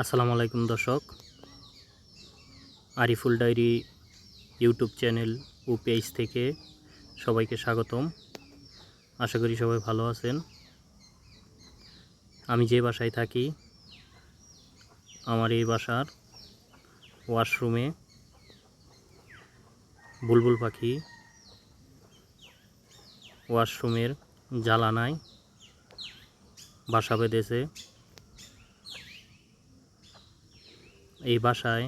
আসসালামু আলাইকুম দর্শক, আরিফুল ডায়েরি ইউটিউব চ্যানেল ও পেজ থেকে সবাইকে স্বাগতম। আশা করি সবাই ভালো আছেন। আমি যে বাসায় থাকি, আমার এই বাসার ওয়াশরুমে বুলবুল পাখি ওয়াশরুমের জানালায় বাসা বেঁধেছে। এই বাসায়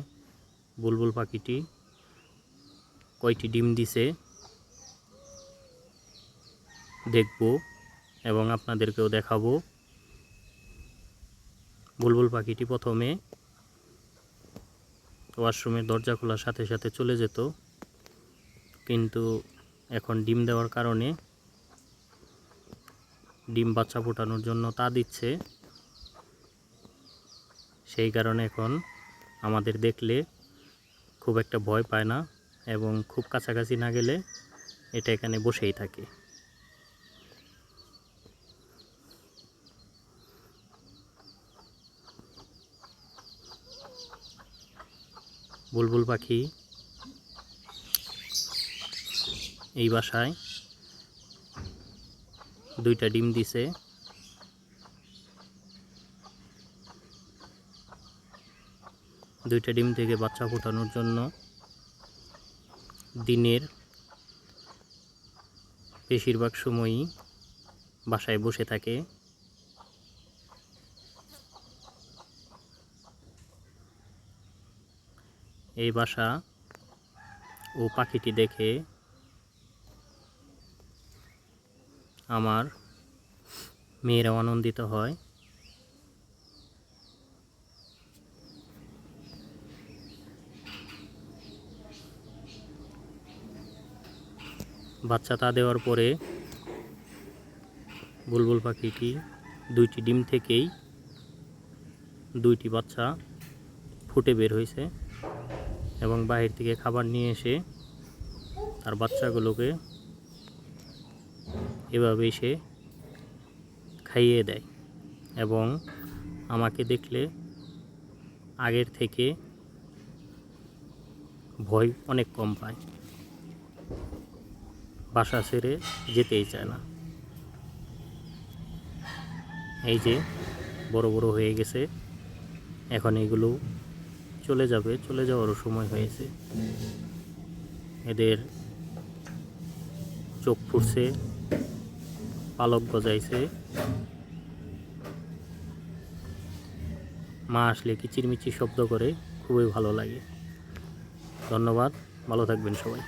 বুলবুল পাখিটি কয়টি ডিম দিছে দেখব এবং আপনাদেরকেও দেখাবো। বুলবুল পাখিটি প্রথমে ওয়াশরুমের দরজা খোলার সাথে সাথে চলে যেত, কিন্তু এখন ডিম দেওয়ার কারণে ডিম বাচ্চা ফোটানোর জন্য তা দিচ্ছে। সেই কারণে এখন আমাদের দেখলে খুব একটা ভয় পায় না এবং খুব কাছাকাছি না গেলে এটা এখানে বসেই থাকে। বুলবুল পাখি এই বাসায় 2টা ডিম দিছে। দুইটা ডিম থেকে বাচ্চা ফোটানোর জন্য দিনের বেশিরভাগ সময়ই বাসায় বসে থাকে। এই বাসা ও পাখিটি দেখে আমার মেয়েরাও আনন্দিত হয়। বাচ্চা তা দেওয়ার পরে বুলবুল পাখিটি 2টি ডিম থেকেই 2টি বাচ্চা ফুটে বের হয়েছে এবং বাহির থেকে খাবার নিয়ে এসে তার বাচ্চাগুলোকে এভাবেই সে খাইয়ে দেয় এবং আমাকে দেখলে আগের থেকে ভয় অনেক কম পায়, বাসা ছেড়ে যেতেই চায় না। এই যে বড় বড় হয়ে গেছে, এখন এগুলো চলে যাবে, চলে যাওয়ারও সময় হয়েছে। এদের চোখ ফুটছে, পালক গজাইছে। মা আসলে কিচিরমিচির শব্দ করে, খুবই ভালো লাগে। ধন্যবাদ, ভালো থাকবেন সবাই।